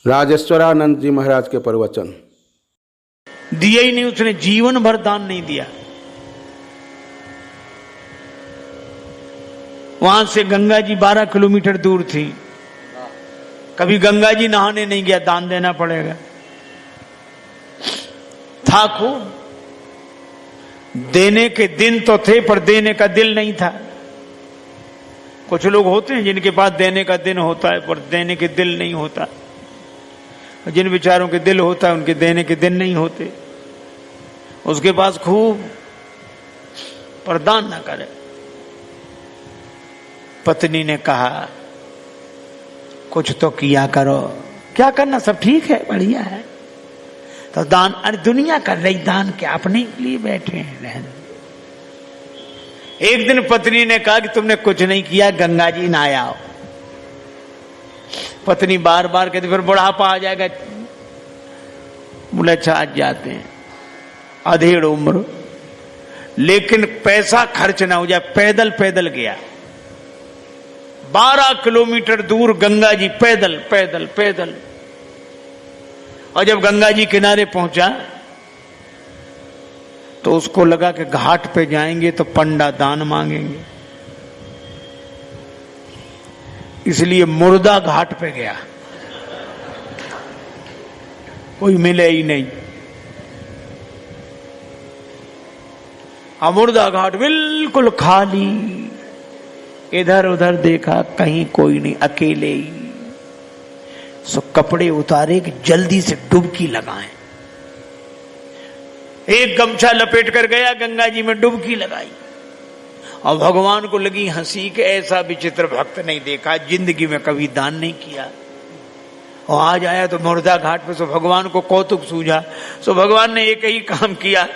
राजेश्वरानंद जी महाराज के प्रवचन। दिया ही नहीं, उसने जीवन भर दान नहीं दिया। वहां से गंगा जी 12 किलोमीटर दूर थी, कभी गंगा जी नहाने नहीं गया, दान देना पड़ेगा। था खूब, देने के दिन तो थे पर देने का दिल नहीं था। कुछ लोग होते हैं जिनके पास देने का दिन होता है पर देने के दिल नहीं होता, जिन विचारों के दिल होता है उनके देने के दिन नहीं होते। उसके पास खूब पर दान ना करे। पत्नी ने कहा कुछ तो किया करो। क्या करना, सब ठीक है, बढ़िया है। तो दान, अरे दुनिया कर रही दान, क्या अपने लिए बैठे हैं रहने। एक दिन पत्नी ने कहा कि तुमने कुछ नहीं किया, गंगा जी नहाया आओ। पत्नी बार बार कहती फिर बुढ़ापा आ जाएगा। बोले अच्छा आज जाते हैं, अधेड़ उम्र, लेकिन पैसा खर्च ना हो जाए। पैदल पैदल गया 12 किलोमीटर दूर गंगा जी, पैदल पैदल पैदल। और जब गंगा जी किनारे पहुंचा तो उसको लगा कि घाट पे जाएंगे तो पंडा दान मांगेंगे, इसलिए मुर्दा घाट पे गया। कोई मिले ही नहीं। मुर्दा घाट बिल्कुल खाली, इधर उधर देखा कहीं कोई नहीं, अकेले ही। सो कपड़े उतारे कि जल्दी से डुबकी लगाएं। एक गमछा लपेट कर गया गंगा जी में, डुबकी लगाई। और भगवान को लगी हंसी कि ऐसा विचित्र भक्त नहीं देखा, जिंदगी में कभी दान नहीं किया। और आज आया तो मुर्दा घाट पे। सो भगवान को कौतुक सूझा। सो भगवान ने एक ही काम किया,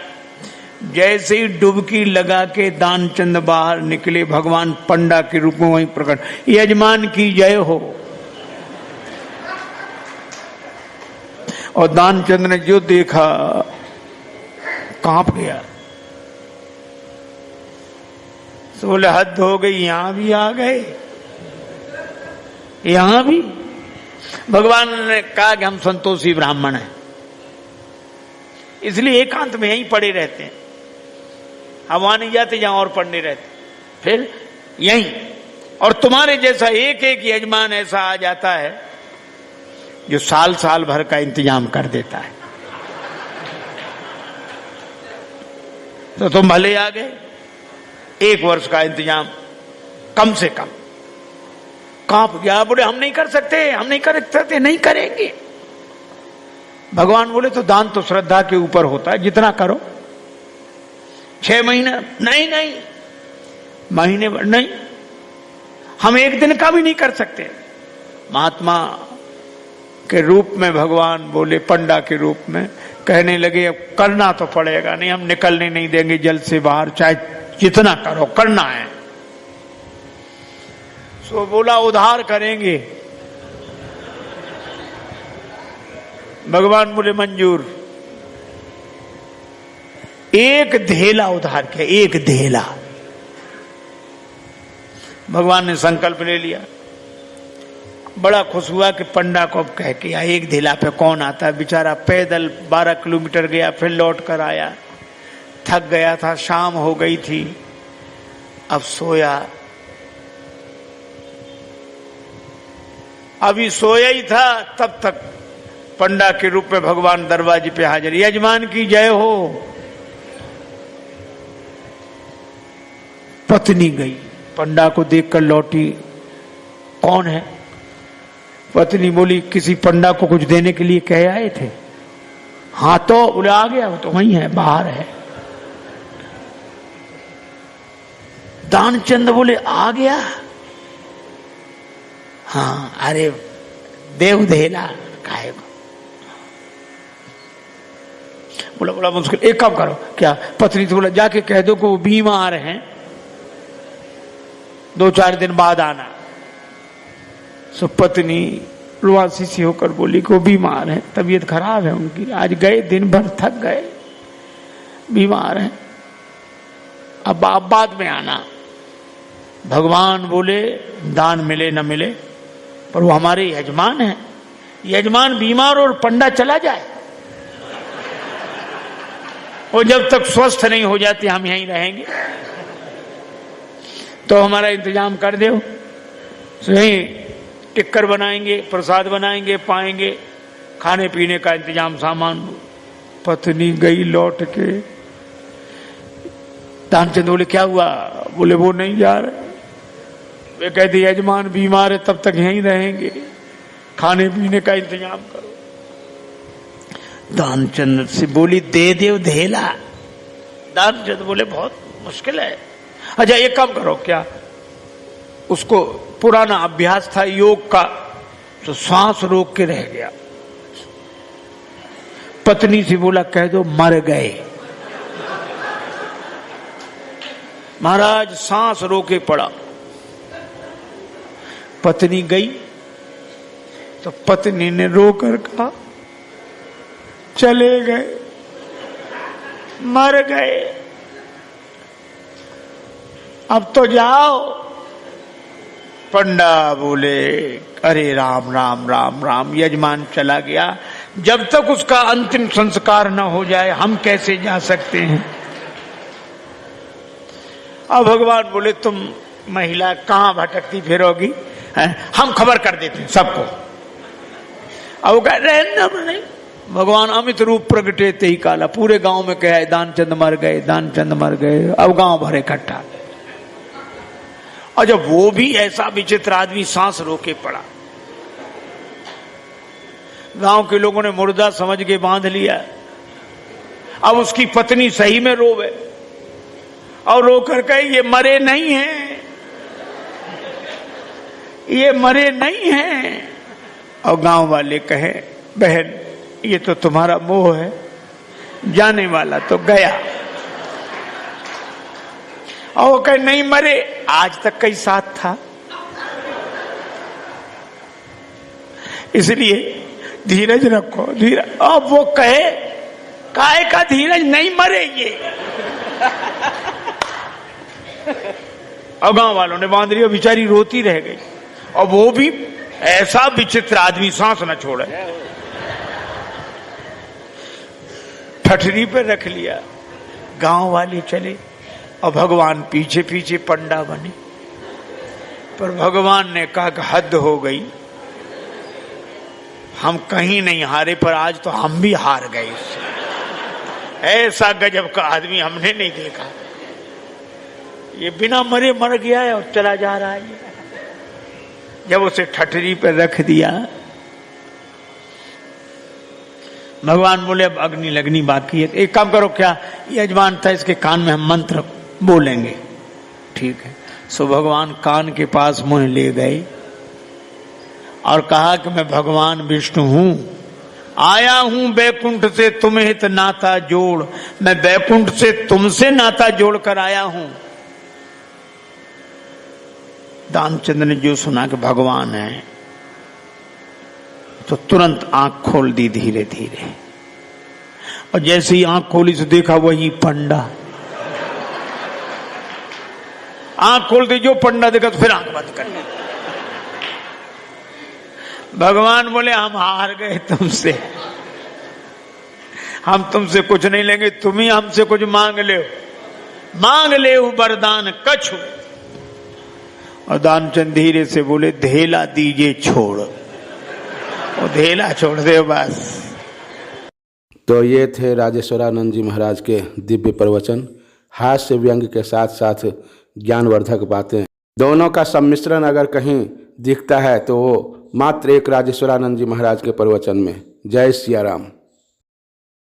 जैसे ही डुबकी लगा के दानचंद बाहर निकले, भगवान पंडा के रूप में वहीं प्रकट, यजमान की जय हो। और दानचंद ने जो देखा कांप गया। तो बोले हद हो गई, यहां भी आ गए, यहां भी। भगवान ने कहा कि हम संतोषी ब्राह्मण हैं, इसलिए एकांत में यहीं पड़े रहते हैं। हम वहां नहीं जाते जहां और पढ़ने रहते, फिर यहीं। और तुम्हारे जैसा एक एक यजमान ऐसा आ जाता है जो साल साल भर का इंतजाम कर देता है। तो तुम भले आ गए, 1 वर्ष का इंतजाम कम से कम। कांप गया, बोले हम नहीं कर सकते, हम नहीं कर सकते, नहीं करेंगे। भगवान बोले तो दान तो श्रद्धा के ऊपर होता है, जितना करो। 6 महीने नहीं, नहीं महीने भर नहीं, हम 1 दिन का भी नहीं कर सकते। महात्मा के रूप में भगवान बोले, पंडा के रूप में कहने लगे अब करना तो पड़ेगा, नहीं हम निकलने नहीं देंगे जल से बाहर, चाहे जितना करो करना है। सो बोला उधार करेंगे। भगवान बोले मंजूर। 1 धेला उधार किया, 1 धेला। भगवान ने संकल्प ले लिया। बड़ा खुश हुआ कि पंडा को अब कह के 1 धेला पे कौन आता है। बेचारा पैदल 12 किलोमीटर गया, फिर लौट कर आया, थक गया था, शाम हो गई थी, अब सोया। अभी सोया ही था तब तक पंडा के रूप में भगवान दरवाजे पे हाजिर, यजमान की जय हो। पत्नी गई, पंडा को देखकर लौटी, कौन है? पत्नी बोली किसी पंडा को कुछ देने के लिए कह आए थे। हाँ तो बोले आ गया, वो तो वहीं है, बाहर है। दानचंद बोले आ गया? हाँ, अरे देव धेला काहे को? बोला बड़ा मुश्किल, एक काम करो। क्या? पत्नी से बोला जाके कह दो कि वो बीमार हैं, 2-4 दिन बाद आना। सो पत्नी रुआसी सी होकर बोली कि वो बीमार है, तबीयत खराब है उनकी, आज गए दिन भर थक गए, बीमार है, अब आप बाद में आना। भगवान बोले दान मिले न मिले पर वो हमारे यजमान हैं, यजमान बीमार और पंडा चला जाए, और जब तक स्वस्थ नहीं हो जाते हम यहीं रहेंगे, तो हमारा इंतजाम कर दो। यहीं टिक्कर बनाएंगे, प्रसाद बनाएंगे, पाएंगे, खाने पीने का इंतजाम, सामान। पत्नी गई लौट के, दानचंद बोले क्या हुआ? बोले वो नहीं जा रहे। वे कहते यजमान बीमार है, तब तक यहीं रहेंगे, खाने पीने का इंतजाम करो। दानचंद से बोली दे दे धेला। दानचंद बोले बहुत मुश्किल है। अच्छा एक काम करो, क्या उसको पुराना अभ्यास था योग का, तो सांस रोक के रह गया। पत्नी से बोला कह दो मर गए। महाराज सांस रोके पड़ा। पत्नी गई तो पत्नी ने रोकर कहा चले गए, मर गए, अब तो जाओ। पंडा बोले अरे राम राम राम राम, यजमान चला गया, जब तक उसका अंतिम संस्कार न हो जाए हम कैसे जा सकते हैं। अब भगवान बोले तुम महिला कहां भटकती फिरोगी, हम खबर कर देते हैं सबको। अब वो कह रहे नहीं, भगवान अमित रूप प्रगटे ते ही काला, पूरे गांव में कहा दानचंद मर गए, दानचंद मर गए। अब गांव भरे इकट्ठा। और जब वो भी ऐसा विचित्र आदमी सांस रोके पड़ा, गांव के लोगों ने मुर्दा समझ के बांध लिया। अब उसकी पत्नी सही में रोवे और रोकर कहे ये मरे नहीं हैं, ये मरे नहीं हैं। और गांव वाले कहे बहन ये तो तुम्हारा मोह है, जाने वाला तो गया। और वो कहे नहीं मरे, आज तक कई साथ था। इसलिए धीरज रखो, धीरज। अब वो कहे काहे का धीरज, नहीं मरे ये। और गांव वालों ने बांध लिया, बेचारी रोती रह गई। और वो भी ऐसा विचित्र आदमी, सांस न छोड़े, ठठरी पे रख लिया। गांव वाले चले और भगवान पीछे पीछे पंडा बने। पर भगवान ने कहा कि हद हो गई, हम कहीं नहीं हारे, पर आज तो हम भी हार गए इससे। ऐसा गजब का आदमी हमने नहीं देखा। ये बिना मरे मर गया है और चला जा रहा है। जब उसे ठठरी पे रख दिया, भगवान बोले अब अग्नि लगनी बाकी है। एक काम करो, क्या यजमान था इसके कान में हम मंत्र बोलेंगे, ठीक है। सो भगवान कान के पास मुंह ले गए और कहा कि मैं भगवान विष्णु हूं, आया हूं बैकुंठ से तुम्हें हित नाता जोड़। मैं बैकुंठ से तुमसे नाता जोड़ कर आया हूं। दानचंद ने जो सुना कि भगवान है, तो तुरंत आंख खोल दी धीरे धीरे। और जैसे ही आंख खोली तो देखा वही पंडा। आंख खोल दी, जो पंडा देखा तो फिर आंख बंद कर ली। भगवान बोले हम हार गए तुमसे, हम तुमसे कुछ नहीं लेंगे, तुम ही हमसे कुछ मांग ले, मांग ले वरदान कछु। और दानचंद धीरे से बोले धेला दीजिए छोड़, वो धेला छोड़ दे बस। तो ये थे राजेश्वरानंद जी महाराज के दिव्य प्रवचन, हास्य व्यंग के साथ साथ ज्ञानवर्धक बातें। दोनों का सम्मिश्रण अगर कहीं दिखता है तो वो मात्र एक राजेश्वरानंद जी महाराज के प्रवचन में। जय सिया राम।